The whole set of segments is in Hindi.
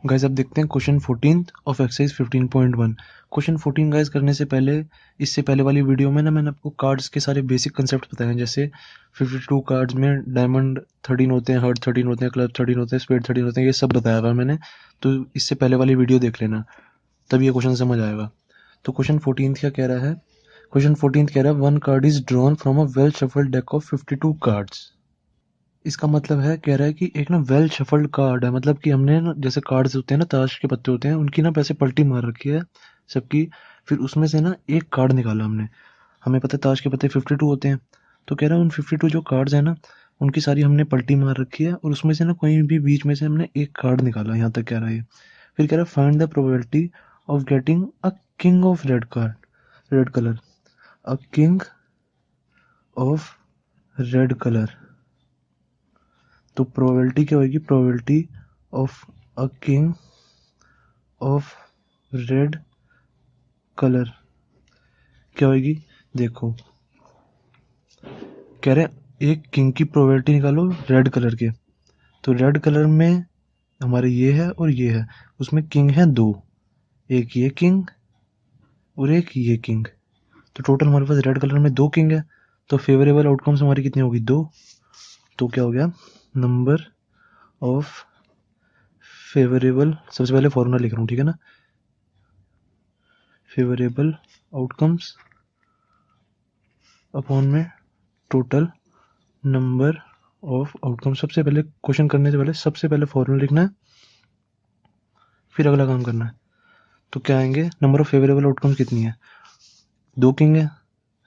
गाइस अब देखते हैं question 14 of exercise 15.1। Question 14 guys करने से पहले इससे पहले वाली वीडियो में ना मैंने आपको कार्ड्स के सारे बेसिक कंसेप्ट बताए हैं। जैसे 52 कार्ड्स में डायमंड 13 होते हैं, हार्ट 13 होते हैं, क्लब 13 होते हैं, स्पेड 13 होते हैं, ये सब बताया हुआ है मैंने। तो इससे पहले वाली वीडियो देख लेना, तब ये क्वेश्चन समझ आएगा। तो क्वेश्चन 14 क्या कह रहा है? क्वेश्चन 14 कह रहा है one card is drawn from a well shuffled deck of 52 cards. इसका मतलब है, कह रहा है कि एक ना वेल शफल्ड कार्ड है, मतलब कि हमने ना जैसे कार्ड्स होते हैं ना, ताश के पत्ते होते हैं, उनकी ना वैसे पलटी मार रखी है सबकी। फिर उसमें से ना एक कार्ड निकाला हमने। हमें पता है ताश के पत्ते 52 होते हैं। तो कह रहा है उन 52 जो कार्ड्स हैं ना, उनकी सारी हमने पलटी मार रखी है और उसमें से ना कोई भी बीच में से हमने एक कार्ड निकाला। यहाँ तक कह रहा है। फिर कह रहा है find the probability of getting a king of red card, red colour, a king of red colour. तो प्रोबेबिलिटी क्या होगी? Probability of a king of red colour क्या होगी? देखो, कह रहे एक किंग की प्रोबेबिलिटी निकालो रेड कलर के। तो रेड कलर में हमारे ये है और ये है, उसमें किंग है दो, एक ये किंग और एक ये किंग। तो टोटल हमारे पास रेड कलर में दो किंग है। तो फेवरेबल आउटकम्स हमारी कितनी होगी? दो। तो क्या हो गया? नंबर ऑफ फेवरेबल, सबसे पहले फॉर्मूला लिख रहा हूँ, ठीक है ना? फेवरेबल आउटकम्स अपॉन में टोटल नंबर ऑफ आउटकम। सबसे पहले क्वेश्चन करने से पहले सबसे पहले फॉर्मूला लिखना है, फिर अगला काम करना है। तो क्या आएंगे? नंबर ऑफ फेवरेबल आउटकम्स कितनी है? दो किंग है।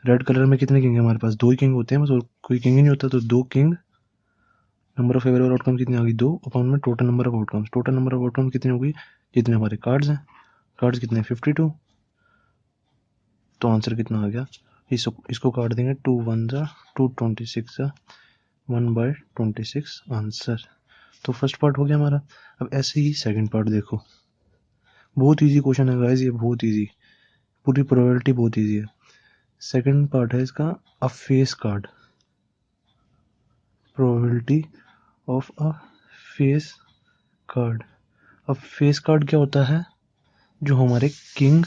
रेड कलर में कितने किंग है हमारे पास? दो ही किंग होते हैं बस, और कोई किंग ही नहीं होता। तो दो king, number of favourable outcome कितनी होगी? दो, अपॉन में total number of outcomes. Total number of outcomes कितनी होगी? जितने हमारे कार्ड्स हैं। कार्ड्स कितने हैं? 52। तो आंसर कितना आ गया? इसको काट देंगे, 2 1 जा 2 26 जा 1/26 आंसर। तो फर्स्ट पार्ट हो गया हमारा। अब ऐसे ही सेकंड पार्ट देखो, बहुत इजी क्वेश्चन है गाइस, ये बहुत इजी, पूरी प्रोबेबिलिटी बहुत इजी है। सेकंड पार्ट है इसका, अ face card, probability of a face card. अब फेस कार्ड क्या होता है? जो हमारे किंग,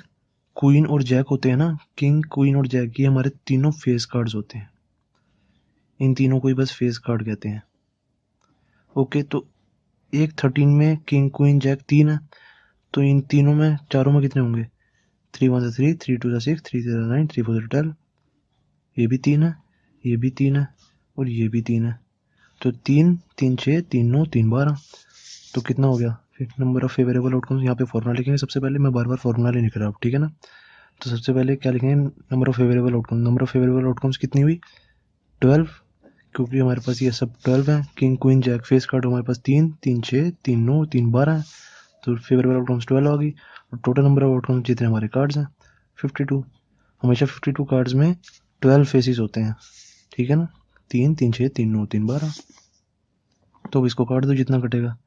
क्वीन और जैक होते हैं ना, किंग, क्वीन और जैक, ये हमारे तीनों फेस कार्ड्स होते हैं। इन तीनों को ही बस फेस कार्ड कहते हैं। ओके, तो एक 13 में किंग, क्वीन, जैक तीन है। तो इन तीनों में, चारों में कितने होंगे? 3 1 3, 3 2 6, 3 0 9, 3 4 12। ये भी तीन है, ये भी तीन है और ये भी तीन है। तो 3 3 6 3 9 3 12। तो कितना हो गया? फिर नंबर ऑफ फेवरेबल आउटकम्स। यहाँ पे फॉर्मूला लिखेंगे सबसे पहले, मैं बार बार फॉर्मूला नहीं लिख रहा हूँ, ठीक है ना? तो सबसे पहले क्या लिखेंगे? Number of favourable outcome. Number of favourable outcomes कितनी हुई? 12, क्योंकि हमारे पास ये सब 12 है। King, queen, jack, face card हमारे पास 3 3 6 3 9 3 12 है। तो फेवरेबल आउटकम्स 12 होगी। और टोटल नंबर ऑफ आउटकम्स जितने हमारे कार्ड्स हैं 52। हमेशा 52 कार्ड्स में 12 फेसेस होते हैं, ठीक है ना? 3 3 6 3 9 3 12। तो अब इसको काट दो, जितना कटेगा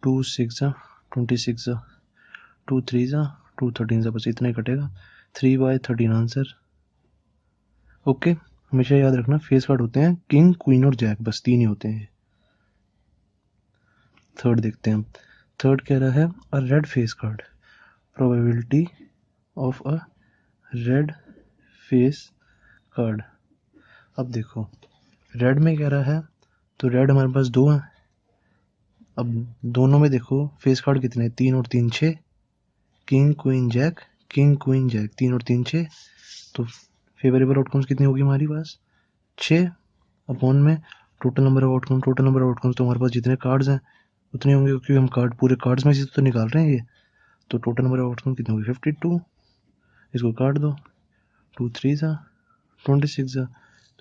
2 6 जा 26 जा 2 3 जा 2 13 जा, बस इतना ही कटेगा। 3/13 आंसर। ओके, हमेशा याद रखना फेस कार्ड होते हैं किंग, क्वीन और जैक, बस तीन ही होते हैं। थर्ड देखते हैं। थर्ड कह रहा है a red face card, probability of a red face card. अब देखो, रेड में कह रहा है, तो रेड हमारे पास दो हैं। अब दोनों में देखो फेस कार्ड कितने? 3 और 3 6, king, queen, jack, king, queen, jack, 3 और 3 6। तो फेवरेबल आउटकम्स कितनी होगी हमारी पास? 6, अपॉन में total number of outcome. Total number of outcomes तो हमारे पास जितने कार्ड्स हैं उतने होंगे, क्योंकि हम कार्ड पूरे कार्ड्स में से तो निकाल रहे हैं ये। तो टोटल नंबर ऑफ आउटकम कितने होगी? 52। इसको काट दो, 2 3 जा 26 जा,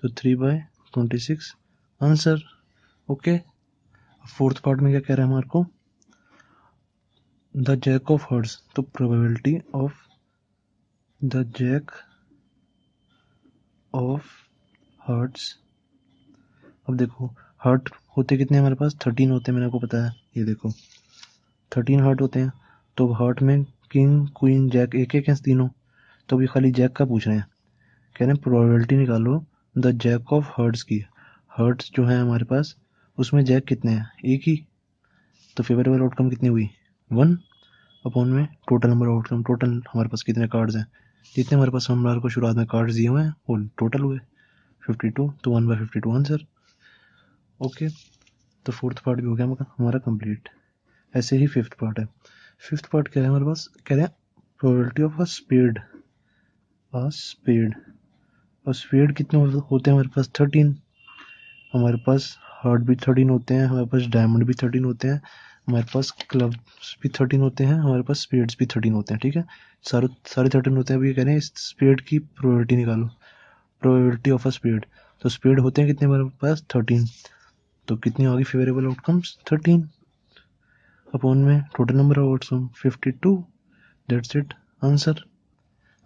तो 3/26 आंसर। ओके, फोर्थ पार्ट में क्या कह रहा है हमारे को? द जैक ऑफ हार्ट्स, तो probability of the jack of hearts. अब देखो, हार्ट होते कितने हमारे पास? 13 होते हैं, मैंने आपको पता है। ये देखो 13 हार्ट होते हैं। तो हार्ट में किंग, क्वीन, जैक एक एक हैं तीनों। तो अभी खाली जैक का पूछ रहे हैं, कह रहे हैं प्रोबेबिलिटी निकालो द जैक ऑफ हार्ट्स की। हार्ट्स जो है हमारे पास, उसमें जैक कितने हैं? एक ही। तो फेवरेबल आउटकम कितनी हुई? 1 अपॉन में total number of outcome, total हमारे पास कितने कार्ड्स हैं, जितने हमारे पास हमारे को शुरुआत में कार्ड्स दिए हुए हैं वो टोटल हुए 52, तो 1/52 आंसर। ओके, तो फोर्थ पार्ट भी हो गया हमारा कंप्लीट। ऐसे ही फिफ्थ पार्ट है। फिफ्थ पार्ट क्या है हमारे पास, कह रहे हैं प्रोबेबिलिटी ऑफ अ स्पेड। और स्पेड कितने होते हैं हमारे पास 13, हमारे पास हार्ट भी 13 होते हैं, हमारे पास डायमंड भी 13 होते हैं, हमारे पास क्लब्स भी 13 होते हैं, हमारे पास स्पेड्स भी 13 होते हैं। ठीक है, सारे सारे 13 होते हैं। अभी कह रहे हैं स्पेड की प्रोबेबिलिटी निकालो, प्रोबेबिलिटी ऑफ अ स्पेड। तो स्पेड होते हैं कितने हमारे पास 13, तो कितनी होगी फेवरेबल आउटकम्स 13 अपॉन में total number of outcome 52, that's it answer.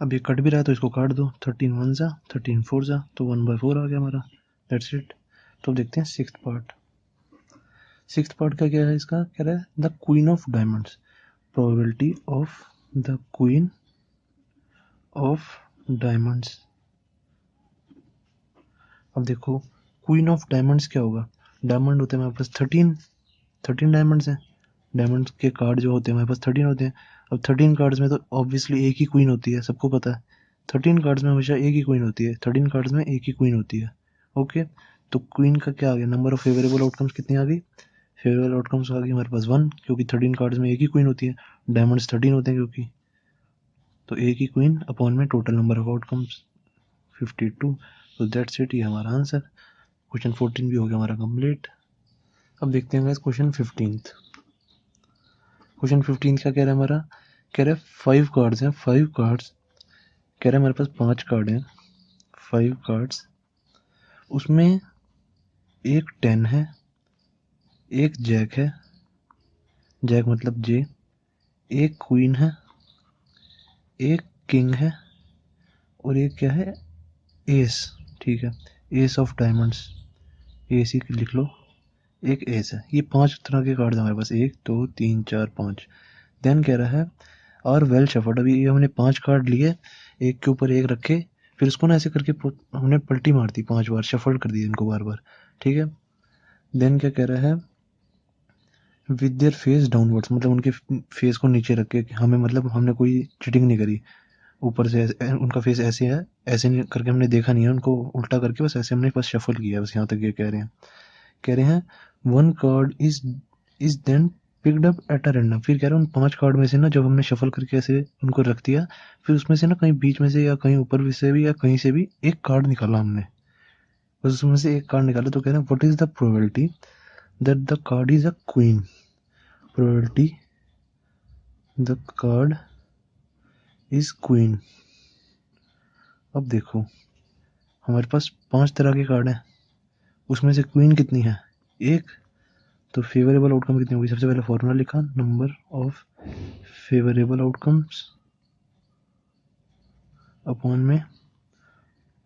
अब ये कट भी रहा है तो इसको काट दो, 13 1 जा 13 4 जा, तो 1/4 आ गया हमारा, दैट्स इट। तो देखते हैं सिक्स्थ पार्ट। सिक्स्थ पार्ट का क्या है, इसका कह रहा है the queen of diamonds, probability of the queen of diamonds. अब देखो क्वीन ऑफ डायमंड्स क्या होगा, डायमंड होते हैं हमारे पास 13 डायमंड्स हैं, डायमंड्स के कार्ड जो होते हैं हमारे पास 13 होते हैं। अब 13 कार्ड्स में तो ऑब्वियसली एक ही क्वीन होती है, सबको पता है 13 कार्ड्स में हमेशा एक ही क्वीन होती है, 13 कार्ड्स में एक ही क्वीन होती है। ओके, तो क्वीन का क्या आ गया, नंबर ऑफ फेवरेबल आउटकम्स कितनी आ गई, फेवरेबल आउटकम्स आ गई हमारे पास 1, क्योंकि 13 कार्ड्स में एक ही क्वीन होती है, डायमंड्स 13 होते हैं क्योंकि, तो एक ही क्वीन अपॉन में टोटल नंबर ऑफ आउटकम्स 52, तो दैट्स इट, ये हमारा आंसर। क्वेश्चन 14 भी हो गया हमारा कंप्लीट। अब देखते हैं क्वेश्चन 15। क्वेश्चन 15 क्या कह रहा है हमारा, कह रहा है 5 कार्ड्स हैं, 5 कार्ड्स, कह रहा है हमारे पास 5 कार्ड हैं, 5 कार्ड्स, उसमें एक 10 है, एक जैक है, जैक मतलब जे, एक क्वीन है, एक किंग है, और एक क्या है एस। ठीक है, एस ऑफ डायमंड्स, एस ही लिख लो, एक एस है। ये 5 तरह के कार्ड हमारे पास, 1 2 3 4 5। देन कह रहा है और वेल शफर्ड, अभी ये हमने 5 कार्ड लिए, एक के ऊपर एक रखे, फिर उसको ना ऐसे करके हमने पलटी मार दी 5 बार, शफल कर दिया इनको बार बार। ठीक है, देन क्या कह रहा है विद देयर फेस डाउनवर्ड्स, मतलब उनके फेस को नीचे रख के, हमें मतलब हमने कोई चीटिंग नहीं करी, ऊपर से उनका फेस ऐसे है, ऐसे नहीं करके हमने देखा नहीं है उनको, उल्टा करके बस ऐसे हमने बस शफल किया, बस यहाँ तक ये कह रहे हैं one card is then picked up at a random. फिर कह रहे हैं उन 5 कार्ड में से ना जब हमने शफल करके ऐसे उनको रख दिया, फिर उसमें से ना कहीं बीच में से या कहीं ऊपर से भी या कहीं से भी एक कार्ड निकाला हमने, बस उसमें से एक कार्ड निकाला। तो कह रहे हैं what is the probability that the card is a queen, probability the card is queen. अब देखो हमारे पास 5 तरह के कार्ड हैं, उसमें से क्वीन कितनी है, एक, तो फेवरेबल आउटकम कितनी होगी, सबसे पहले फॉर्मूला लिखा, number of favourable outcomes upon में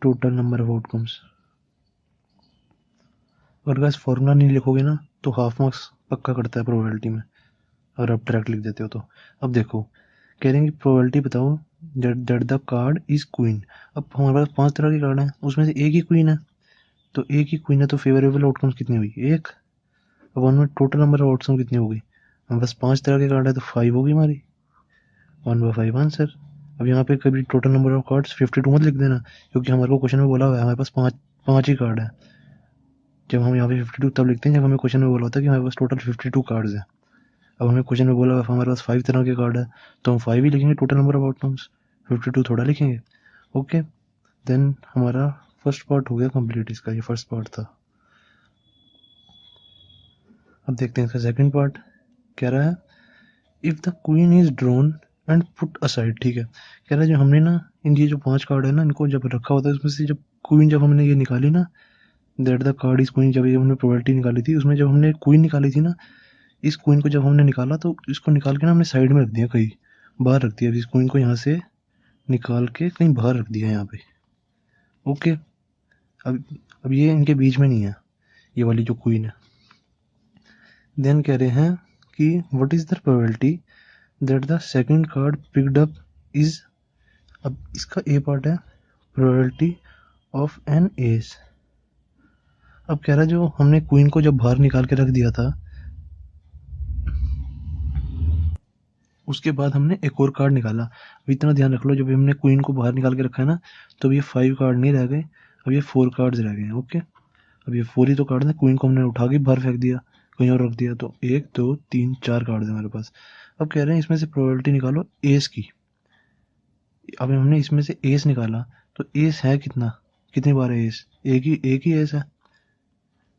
टोटल नंबर ऑफ आउटकम्स। अगर गाइस फॉर्मूला नहीं लिखोगे ना तो हाफ मार्क्स पक्का करता है प्रोबेबिलिटी में, अगर आप डायरेक्ट लिख देते हो तो। अब देखो कह रहे हैं कि प्रोबेबिलिटी बताओ that the card is queen. अब हमारे पास 5 तरह के कार्ड हैं, उसमें से एक ही क्वीन है, तो एक ही क्वीन है तो फेवरेबल आउटकम्स कितनी हुई, एक, अब हमें टोटल नंबर ऑफ आउटकम कितनी होगी, हमारे पास 5 तरह के कार्ड है तो 5 होगी हमारी, 1/5 आंसर। अब यहाँ पे कभी टोटल नंबर ऑफ कार्ड्स 52 मत लिख देना, क्योंकि हमारे को क्वेश्चन में बोला हुआ है हमारे पास 5 ही कार्ड है। जब हम यहाँ पे 52 तब लिखते हैं जब हमें क्वेश्चन में बोला होता है कि हमारे पास टोटल 52 कार्ड्स हैं। अब हमें क्वेश्चन में बोला हुआ हमारे पास 5 तरह के कार्ड है, तो हम 5 ही लिखेंगे टोटल नंबर ऑफ आउटकम्स, 52 थोड़ा लिखेंगे। ओके, देन हमारा फर्स्ट पार्ट हो गया कंप्लीट, इसका ये फर्स्ट पार्ट था। अब देखते हैं इसका सेकंड पार्ट। कह रहा है if the queen is drawn and put aside. ठीक है, कह रहा है जो हमने ना इन ये जो 5 कार्ड है ना इनको जब रखा होता है, उसमें से जब क्वीन जब हमने ये निकाली ना, that the card is queen, जब ये हमने प्रोबेबिलिटी निकाली थी उसमें जब हमने क्वीन निकाली थी ना, इस क्वीन को जब हमने निकाला तो इसको निकाल के ना हमने साइड में रख दिया, कहीं बाहर रख दिया, इस क्वीन को यहाँ से निकाल के कहीं बाहर रख दिया यहाँ पे। ओके, अब अब ये इनके बीच में नहीं है ये वाली जो क्वीन है। देन कह रहे हैं कि what is the probability that the second card picked up is, अब इसका ए पार्ट है प्रोबेबिलिटी ऑफ एन एस। अब कह रहा है जो हमने क्वीन को जब बाहर निकाल के रख दिया था, उसके बाद हमने एक और कार्ड निकाला। अब इतना ध्यान रख लो, जब हमने क्वीन को बाहर निकाल के रखा है ना, तो अब ये 5 कार्ड नहीं रह गए, अब ये 4 कार्ड्स रह गए हैं। ओके, अब ये 4 ही तो कार्ड है, क्वीन को हमने उठा के बाहर फेंक दिया, कहीं और रख दिया, तो 1 2 3 4 कार्ड है हमारे पास। अब कह रहे हैं इसमें से प्रोबेबिलिटी निकालो एस की। अब हमने इसमें से एस निकाला, तो एस है कितना, कितनी बार है एस, एक ही एस है,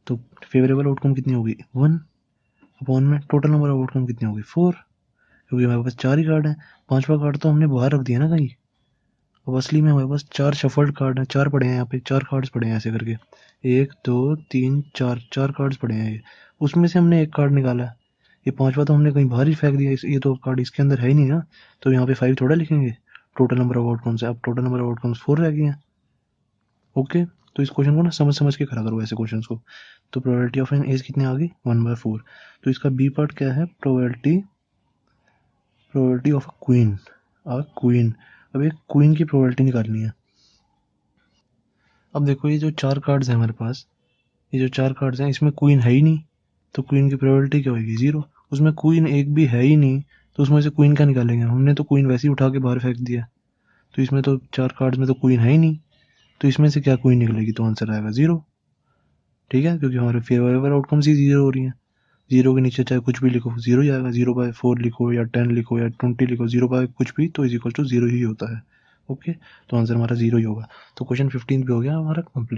तो फेवरेबल आउटकम कितनी होगी 1 अपॉन में टोटल नंबर ऑफ आउटकम कितनी होगी 4, क्योंकि हमारे पास 4 ही कार्ड हैं। 5वां कार्ड तो हमने बाहर रख दिया ना कहीं। अब असली में हमारे पास 4 शफल्ड कार्ड हैं, 4 पड़े हैं यहाँ पे, 4 कार्ड्स पड़े हैं ऐसे करके, 1 2 3 4 4 कार्ड्स पड़े हैं ये, उसमें से हमने एक कार्ड निकाला है। ये 5वां तो हमने कहीं बाहर ही फेंक दिया, ये तो कार्ड इसके अंदर है ही नहीं ना, तो यहाँ पे 5 थोड़ा लिखेंगे टोटल नंबर ऑफ आउटकम्स है। अब टोटल नंबर ऑफ आउटकम्स 4 रह गए हैं। ओके, तो इस क्वेश्चन को ना समझ समझ के करा करो ऐसे क्वेश्चन को। तो प्रोबेबिलिटी ऑफ एन एज कितनी आ गई 1/4। तो इसका बी पार्ट क्या है, प्रोबेबिलिटी ऑफ अ क्वीन। अब एक क्वीन की प्रोबेबिलिटी निकालनी है। अब देखो ये जो 4 कार्ड्स हैं हमारे पास, ये जो 4 कार्ड्स हैं इसमें क्वीन है ही नहीं, तो क्वीन की प्रोबेबिलिटी क्या होगी 0। उसमें क्वीन एक भी है ही नहीं, तो उसमें से क्वीन क्या निकालेंगे, हमने तो क्वीन वैसे ही उठा के बाहर फेंक दिया, तो इसमें तो 4 कार्ड्स में तो क्वीन है ही नहीं, तो इसमें से क्या क्वीन निकलेगी, तो आंसर आएगा 0। ठीक है, क्योंकि हमारे फेवरेबल आउटकम्स ही 0 हो रही हैं। 0 के नीचे चाहे कुछ भी लिखो 0 ही आएगा, 0/4 लिखो या 10 लिखो या 20 लिखो, 0 बाय कुछ भी तो इज इक्वल टू 0 ही होता है। ओके, तो आंसर हमारा 0 ही होगा। तो क्वेश्चन 15 भी हो गया हमारा कंप्लीट।